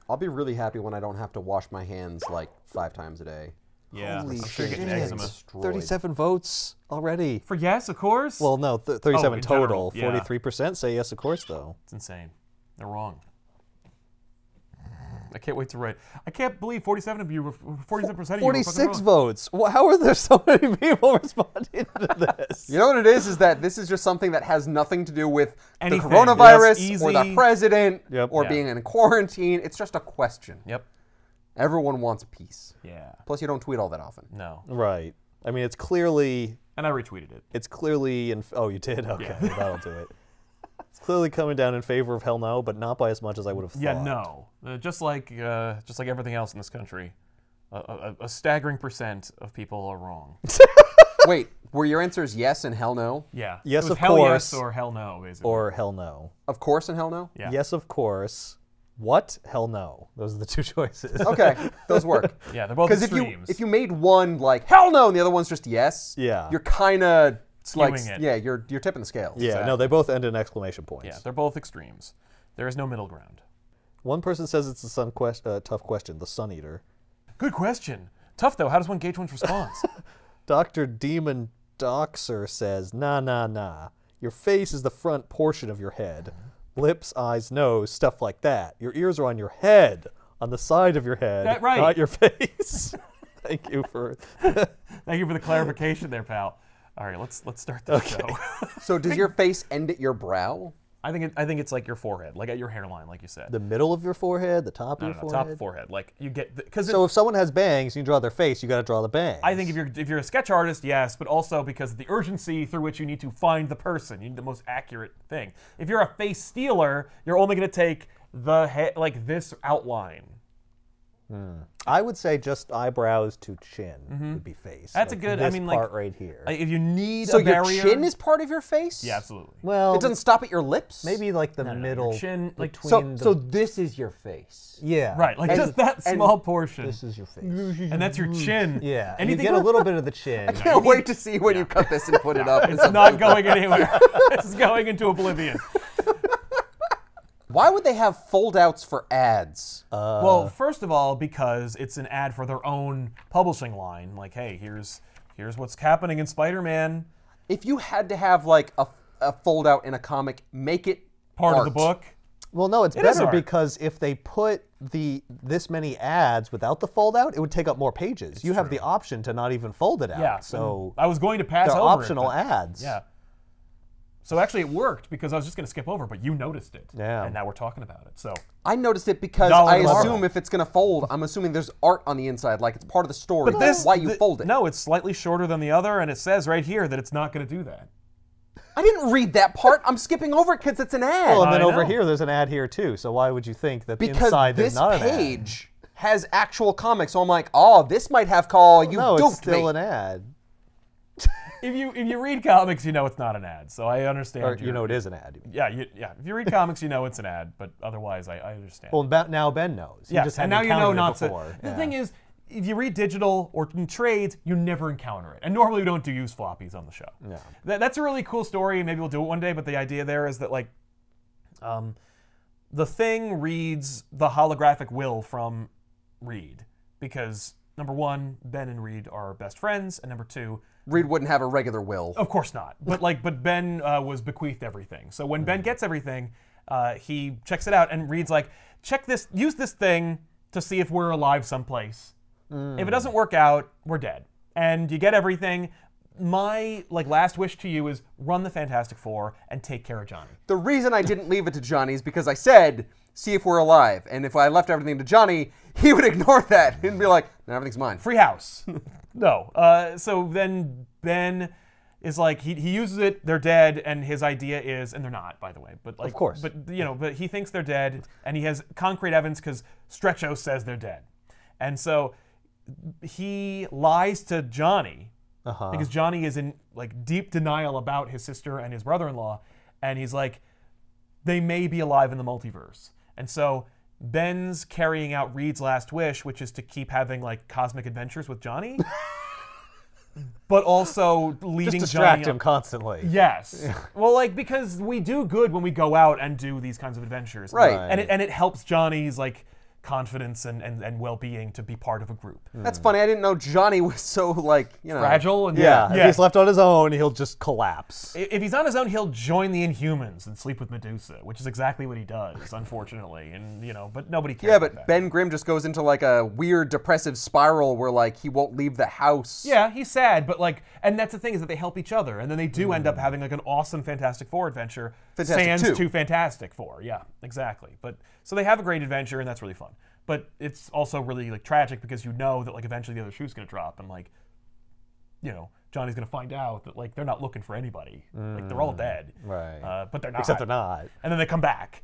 I'll be really happy when I don't have to wash my hands like 5 times a day. Yeah, Holy I'm sure you're getting shit. eczema. 37 votes already. For yes, of course. Well, no, 37 in total. general, yeah. 43% say yes, of course, though. It's insane. They're wrong. I can't wait to write. I can't believe 47 of you, 47% of you were fucking 46 wrong. votes. Well, how are there so many people responding to this? You know what it is that this is just something that has nothing to do with Anything. the coronavirus Yes, or the easy. president Yep. or Yeah. being in quarantine. It's just a question. Yep. Everyone wants peace. Yeah. Plus, you don't tweet all that often. No. Right. I mean, it's clearly... And I retweeted it. It's clearly... Oh, you did? Okay, Yeah. that'll do it. It's clearly coming down in favor of hell no, but not by as much as I would have thought. Yeah, no. Just like everything else in this country, a staggering % of people are wrong. Wait, were your answers yes and hell no? Yeah. Yes, it was of hell course. yes or hell no, basically. Or hell no. Of course and hell no? Yeah. Yes, of course. What? Hell no. Those are the 2 choices. Okay, those work. Yeah, they're both Because extremes. if you made one like hell no and the other one's just yes, Yeah. you're kind of like it. yeah, you're tipping the scales. Yeah, Exactly. no, they both end in exclamation points. Yeah, they're both extremes. There is no middle ground. One person says it's a tough question, the Sun Eater. Good question. Tough, though. How does one gauge one's response? Dr. Demon Doxer says, nah. Your face is the front portion of your head. Lips, eyes, nose, stuff like that. Your ears are on your head, on the side of your head, That right. not your face. Thank you for... Thank you for the clarification there, pal. All right, let's start this show. So does your face end at your brow? I think it's like your forehead, like at your hairline, like you said. The middle of your forehead, the top of No, your top forehead? forehead. Like you get because So if someone has bangs, you draw their face, you got to draw the bangs. I think if you're a sketch artist, yes, but also because of the urgency through which you need to find the person, you need the most accurate thing. If you're a face stealer, you're only going to take the head, like this outline. I would say just eyebrows to chin would be face. That's like a good. This I mean, like part right here. If you need So a your barrier, chin is part of your face? yeah, absolutely. well, It doesn't stop at your lips? maybe like the No, your middle chin, like between So the... this is your face. yeah. Right, like And- just that and small portion, This is your face. and that's your chin. Yeah, and you Anything get a little bit of the chin. Can't wait to see when you cut this and put it up. It's not going anywhere. It's going into oblivion. Why would they have foldouts for ads? Well, first of all, because it's an ad for their own publishing line. Like, hey, here's what's happening in Spider-Man. If you had to have like a foldout in a comic, make it Part of art. the book. Well, no, it's It is better art. because if they put this many ads without the fold out, it would take up more pages. You have the option to not even fold it out. Yeah. So I was going to pass they're over optional it, but- ads. Yeah. So actually, it worked because I was just going to skip over, but you noticed it. Yeah. And now we're talking about it. So I noticed it because Dollar I to Marvel. assume if it's going to fold, I'm assuming there's art on the inside, like it's part of the story. But That's why you fold it. No, it's slightly shorter than the other, and it says right here that it's not going to do that. I didn't read that part. I'm skipping over it because it's an ad. Well, and then I over know. here, there's an ad here too. So why would you think that because inside this there's not an ad? page has actual comics, so I'm like, oh, this might have call. You No, it's duped still me. an ad. If you read comics, you know it's not an ad. So I understand. Or you know it is an ad. Yeah, If you read comics, you know it's an ad. But otherwise, I understand. Well, now Ben knows. You yeah, just and hadn't now you know encountered it not to. before. The Yeah. thing is, if you read digital or in trades, you never encounter it. And normally we don't use floppies on the show. Yeah. That's a really cool story, and maybe we'll do it one day. But the idea there is that like, the Thing reads the holographic will from Reed because number one, Ben and Reed are best friends, and number two, Reed wouldn't have a regular will. of course not. But Ben was bequeathed everything. So when Ben gets everything, he checks it out and Reed's like, check this, use this thing to see if we're alive someplace. If it doesn't work out, we're dead. And you get everything. My last wish to you is run the Fantastic Four and take care of Johnny. The reason I didn't leave it to Johnny is because I said, see if we're alive. And if I left everything to Johnny, he would ignore that and be like, no, everything's mine. Free house. No. So then Ben is like, he uses it, they're dead, and his idea is, and they're not, by the way, but Of course. But he thinks they're dead, and he has concrete evidence because Stretcho says they're dead. And so he lies to Johnny because Johnny is in deep denial about his sister and his brother-in-law, and he's like, they may be alive in the multiverse. And so Ben's carrying out Reed's last wish, which is to keep having cosmic adventures with Johnny, but also leading Just distract Johnny him constantly. Yes. Well, because we do good when we go out and do these kinds of adventures. Right. And it helps Johnny's confidence and well-being to be part of a group. That's funny. I didn't know Johnny was so Fragile and Yeah, if he's left on his own, he'll just collapse. If he's on his own, he'll join the Inhumans and sleep with Medusa, which is exactly what he does, unfortunately. And but nobody cares. Yeah, about but that. Ben Grimm just goes into like a weird depressive spiral where he won't leave the house. Yeah, he's sad, but and that's the thing is that they help each other, and then they do end up having an awesome Fantastic Four adventure. Fantastic sans Two. to Fantastic Four. Yeah, exactly. But so they have a great adventure, and that's really fun. But it's also really tragic because you know that eventually the other shoe's gonna drop, and Johnny's gonna find out that they're not looking for anybody. They're all dead. Right. But they're not. Except they're not. And then they come back.